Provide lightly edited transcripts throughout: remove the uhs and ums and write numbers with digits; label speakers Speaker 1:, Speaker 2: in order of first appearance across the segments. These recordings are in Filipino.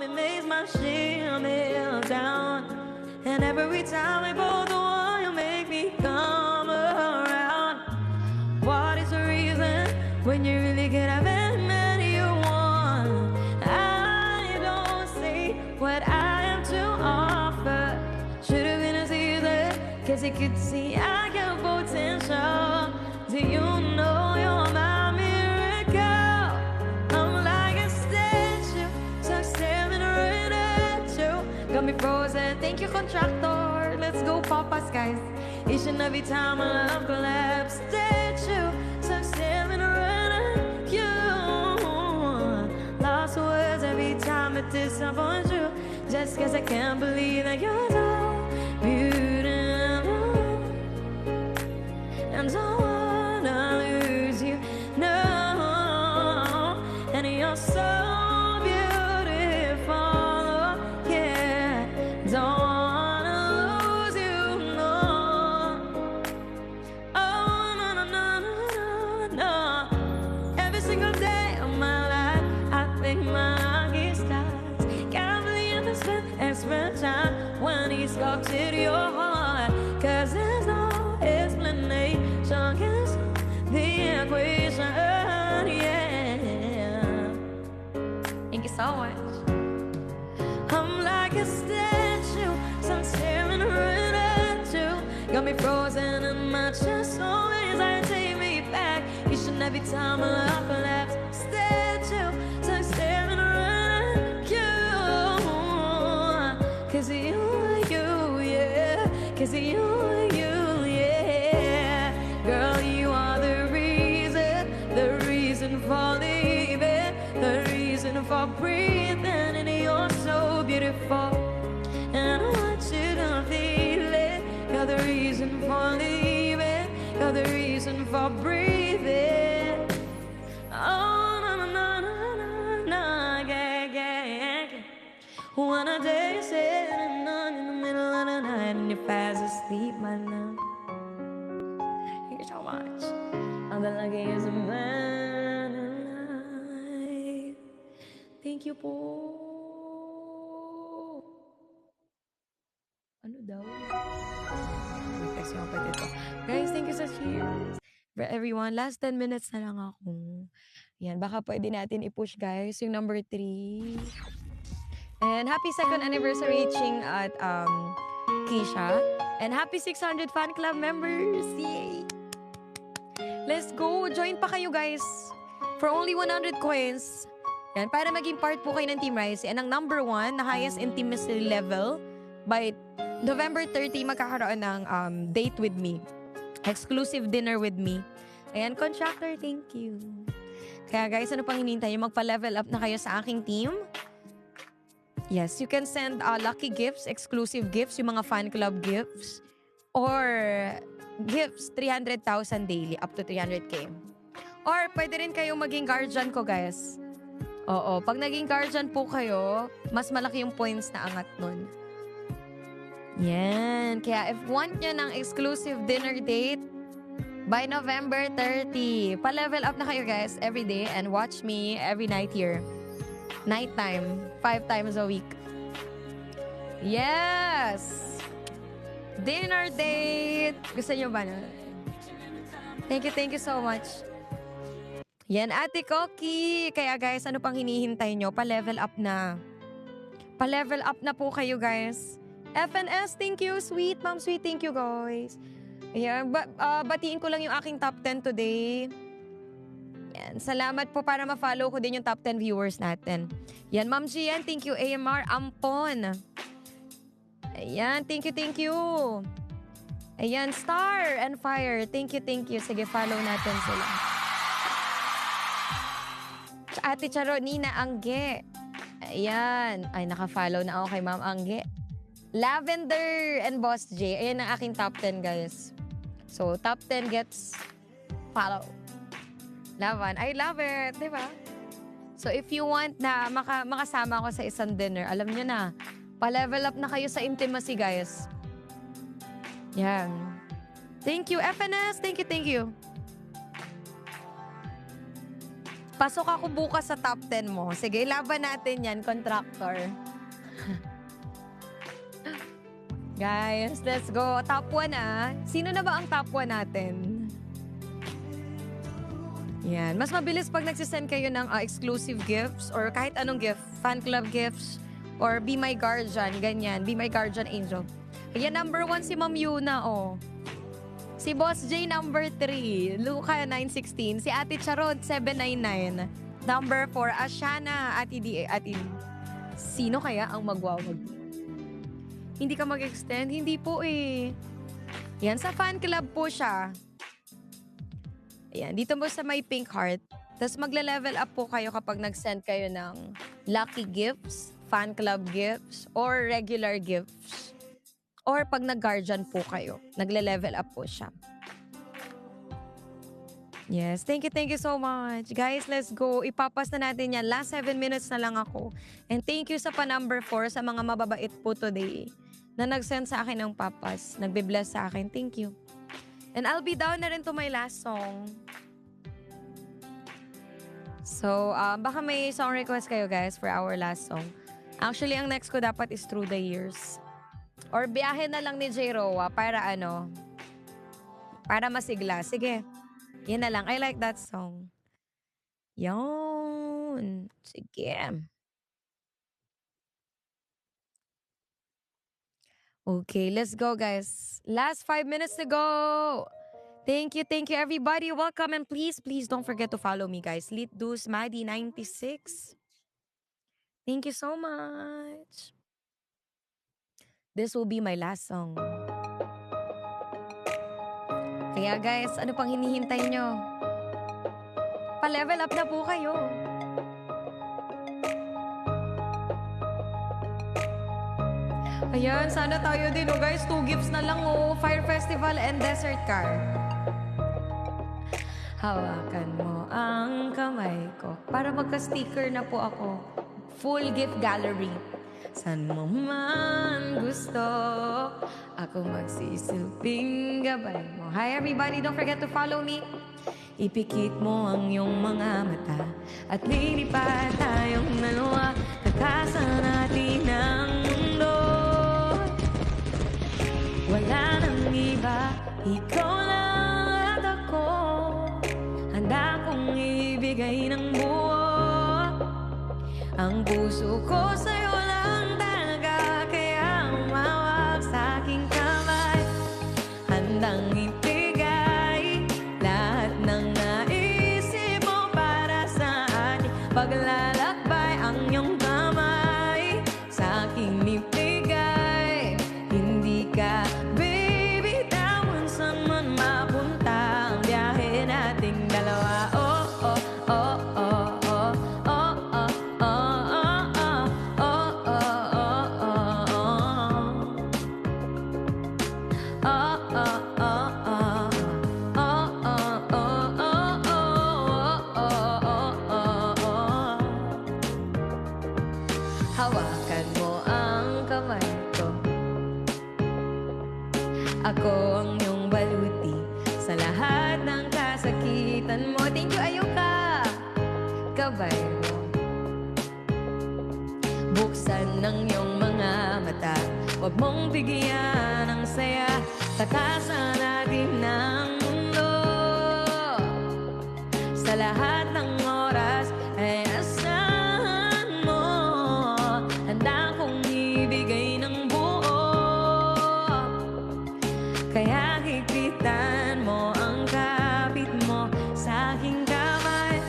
Speaker 1: it makes my shit melt down. And every time we both want, you make me come around. What is the reason when you really could have anything you want? I don't see what I have to offer. Should've been as easy, cause you could see I got potential. Do you know you're my miracle? I'm like a statue, stuck staring right at you. Got me frozen, thank you contractor. Let's go Papas guys. Each and every time my love collapse, statue, stuck staring right at you. Lost words every time I disappoint you. Just cause I can't believe that you're so beautiful. And don't wanna lose you, no. And you're so beautiful, yeah. Don't wanna lose you, no. Oh, no, no, no, no, no, no. Every single day of my life, I think my lucky stars. Can't believe I spent extra time when he sculpted your heart. Cause there's no explanation, can solve the equation, yeah. Thank you so much. I'm like a statue, so I'm staring right at you. Got me frozen in my chest, always I take me back. Each and every time my love collapse, statue, so I'm staring right at you. Cause of you, yeah. Cause of you, yeah. Girl, you are the reason for living, the reason for breathing, and you're so beautiful. And I want you to feel it. You're the reason for living, you're the reason for breathing. Oh, no, no, no, no, no, no, yeah, yeah, yeah. When a day is sitting on in the middle of the night and you're fast asleep, my love. Thank you so much. I'm the luckiest man alive. Thank you po. Ano daw? Kasi ako pa dito. Guys, thank you sa cheers. For everyone, last 10 minutes na lang ako. Yan, baka pwede natin i-push guys yung number 3. And happy second anniversary Ching at Keisha. And happy 600 fan club members. Yay! Let's go! Join pa kayo guys. For only 100 coins. Yan, para maging part po kayo ng Team Rise. And ang number 1 na highest intimacy level by November 30 magkakaroon ng date with me. Exclusive dinner with me. Ayan, contractor, thank you. Kaya guys, ano pang hinihintay nyo? Magpa-level up na kayo sa aking team. Yes, you can send lucky gifts, exclusive gifts, yung mga fan club gifts. Or gifts, 300,000 daily, up to 300k. Or pwede rin kayong maging guardian ko, guys. Oo, pag naging guardian po kayo, mas malaki yung points na angat nun. Yan. Kaya if want nyo ng exclusive dinner date, by November 30, pa-level up na kayo, guys, every day. And watch me every night here. Nighttime, 5 times a week. Yes! Dinner date! Gusto nyo ba na? Thank you so much. Yan, Ate Koki! Kaya guys, ano pang hinihintay nyo? Pa-level up na. Pa-level up na po kayo, guys. FNS, thank you, sweet. Ma'am, sweet, thank you, guys. Ayan, batiin ko lang yung aking top 10 today. Yan, salamat po para ma-follow ko din yung top 10 viewers natin. Yan, Ma'am Gian, thank you. AMR Ampon. Ayan, thank you. Ayan, Star and Fire, thank you. Sige, follow natin sila. Ate Charo, Nina Angge. Ayan, ay naka-follow na ako kay Ma'am Angge. Lavender and Boss J. Ayan ang aking top 10, guys. So, top 10 gets follow. Laban. I love it. Diba? So, if you want na makasama ko sa isang dinner, alam nyo na, pa-level up na kayo sa intimacy, guys. Yan. Thank you, FNS. Thank you. Pasok ako bukas sa top 10 mo. Sige, laban natin yan, contractor. Guys, let's go. Top 1 ah. Sino na ba ang top 1 natin? Yan. Mas mabilis pag nagsisend kayo ng exclusive gifts or kahit anong gift. Fan club gifts or Be My Guardian. Ganyan. Be My Guardian Angel. Ayan, number 1 si Ma'am Yuna, oh. Si Boss J, number 3. Luca, 916. Si Ate Charot, 799. Number 4, Ashana, Ate D. Sino kaya ang magwawag? Hindi ka mag-extend? Hindi po eh. Yan, sa fan club po siya. Ayan, dito mo sa may pink heart. Tapos magle-level up po kayo kapag nag-send kayo ng lucky gifts, fan club gifts, or regular gifts. Or pag nag-guardian po kayo, nagle-level up po siya. Yes, thank you so much. Guys, let's go. Ipapas na natin yan. Last 7 minutes na lang ako. And thank you sa pa-number 4 sa mga mababait po today na nag-send sa akin ng papas. Nagbe-bless sa akin. Thank you. And I'll be down na rin to my last song. So, baka may song request kayo guys for our last song. Actually, ang next ko dapat is Through the Years. Or biyahe na lang ni J. Roa para para masigla. Sige, yan na lang. I like that song. Yon. Sige. Okay, let's go guys. Last 5 minutes to go. Thank you everybody. Welcome and please don't forget to follow me guys. Litdus Maddie 96. Thank you so much. This will be my last song. Kaya guys, ano pang hinihintay nyo? Pa-level up na po kayo. Ayan, sana tayo din guys. 2 gifts na lang Fire Festival and Desert Car. Hawakan mo ang kamay ko para magka-sticker na po ako. Full gift gallery. San mo man gusto, ako magsisilbing gabay mo. Hi everybody, don't forget to follow me. Ipikit mo ang iyong mga mata at lilipad tayong dalawa. Takasan natin ang mundo. Wala nang iba, ikaw lang at ako. Handa kong ibigay ng buo ang puso ko sa'yo lang talaga. Kaya umawak sa aking kamay, handang ibigay lahat ng naisip mo para sa akin. Paglalakbay ang iyong kamay sa aking ibigay. Hindi ka baby tawon saan man mapunta ang biyahe nating dalawa. Oh, oh, oh, oh. Hawakan mo ang kamay ko. Ako ang iyong baluti sa lahat ng kasakitan mo. Thank you, Ayuka! Gabay mo. Buksan ng iyong mga mata, huwag mong bigyan ng saya. Takasan natin ng mundo. Sa lahat ng oras ay asahan mo. Handa kong ibigay ng buo. Kaya higpitan mo ang kapit mo sa aking kamay.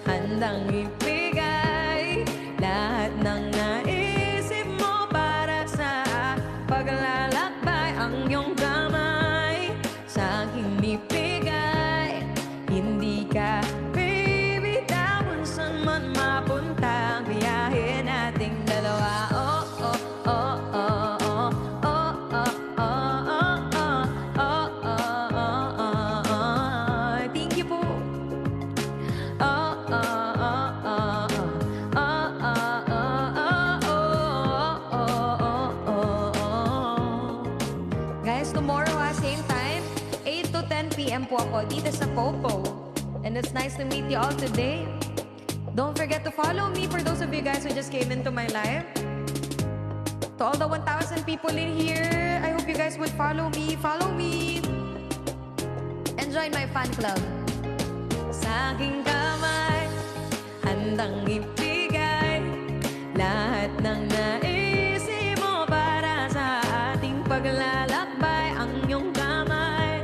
Speaker 1: Handang ibigay lahat ng naisip mo para sa paglalakbay. Ang iyong kamay sa aking ibigay. Hindi ka baby tawon saan man mapunta ang biyahe nating dalawa. Oh, oh, oh, oh, oh, oh, oh, oh, oh, oh, oh, oh, oh, oh. Thank you po. Oh, oh, oh, oh, oh, oh, oh, oh, oh, oh, oh. Guys, tomorrow same time, 8 to 10 p.m. po ako dito sa Popo. And it's nice to meet you all today. Don't forget to follow me for those of you guys who just came into my live. To all the 1,000 people in here, I hope you guys would follow me. Follow me. And join my fan club. Sa aking kamay, handang ibigay lahat ng naisip mo para sa ating paglalakbay. Ang iyong kamay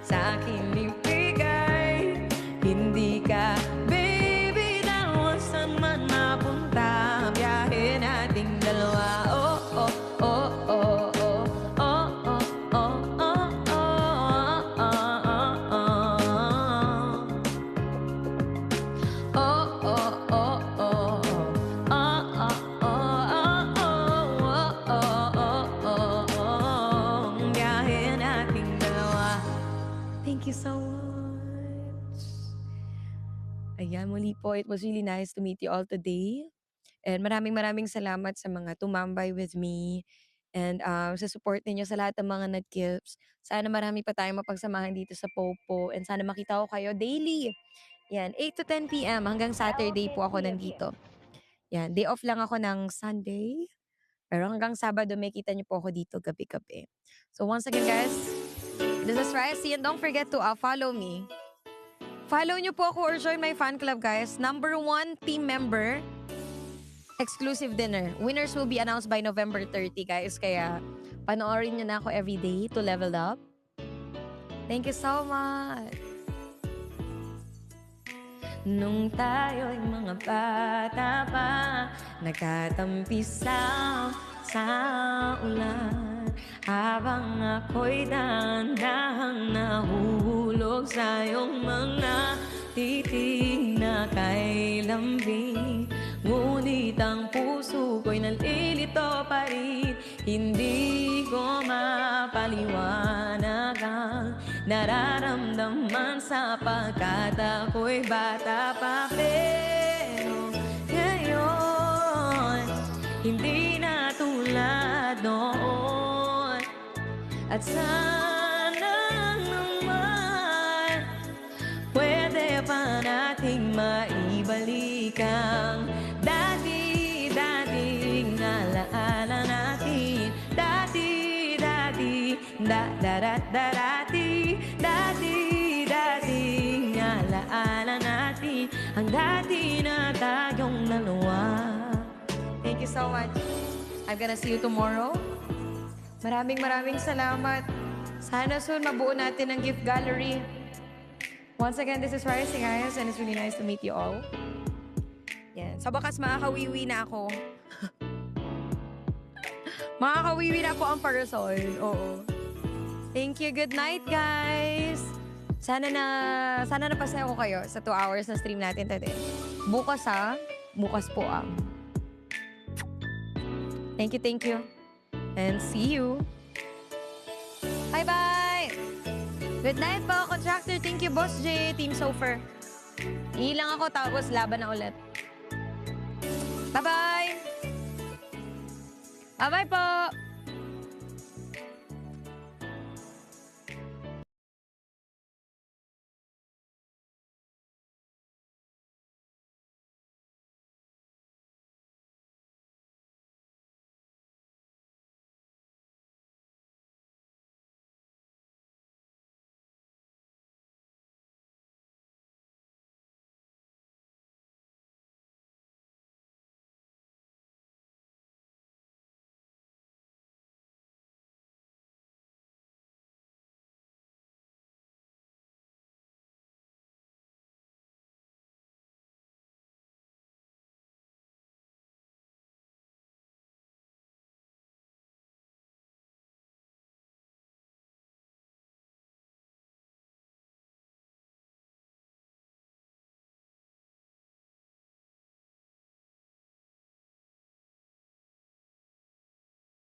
Speaker 1: sa akin ibigay. Hindi ka, baby, na saan man mapunta. Biyahe nating dalawa. Oh, oh, oh, oh, oh, oh, oh, oh, oh, oh, oh, oh, oh. Oh, oh, oh, oh. Oh, oh, oh, oh, oh, oh, oh. Biyahe nating dalawa. Thank you so much. Ayan, muli po, it was really nice to meet you all today. And maraming salamat sa mga tumambay with me and sa support ninyo sa lahat ng mga nag-gifts. Sana marami pa tayong mapagsamahan dito sa Popo and sana makita ko kayo daily. Yan, 8 to 10 p.m. hanggang Saturday po ako nandito. Yan, day off lang ako ng Sunday. Pero hanggang Sabado, may kita niyo po ako dito gabi-gabi. So once again, guys, this is Ricey and don't forget to follow me. Follow niyo po ako or join my fan club, guys. Number 1 team member, exclusive dinner. Winners will be announced by November 30, guys. Kaya panoorin niyo na ako every day to level up. Thank you so much. Nung tayo'y mga bata pa, nagtatampisaw sa ulan. Habang ako'y dahan-dahang nahuhulog sa iyong mga titig na kay lambing. Ngunit ang puso ko'y nalilito pa rin. Hindi ko mapaliwanag ang nararamdaman sapagkat ako'y bata pa. Pero ngayon, hindi na tulad noon. At sana naman pwede pa nating maibalik ang dati-dating alaala natin. Dati-dating alaala natin. Ang dati na tayong dalawa. Thank you so much. I'm gonna see you tomorrow. Maraming salamat. Sana soon mabuo natin ang gift gallery. Once again, this is Ricey, guys, and it's really nice to meet you all. Yan. Sa wakas, makakawiwi na ako. Makakawiwi na po ang parasol. Oo. Thank you. Good night, guys. Sana napasaya ko kayo sa 2 hours na stream natin today. Bukas po Thank you. And see you. Bye-bye. Good night po, contractor. Thank you, Boss J, Team Sofer. Ilang ako, tapos laban na ulit. Bye-bye. Bye-bye po.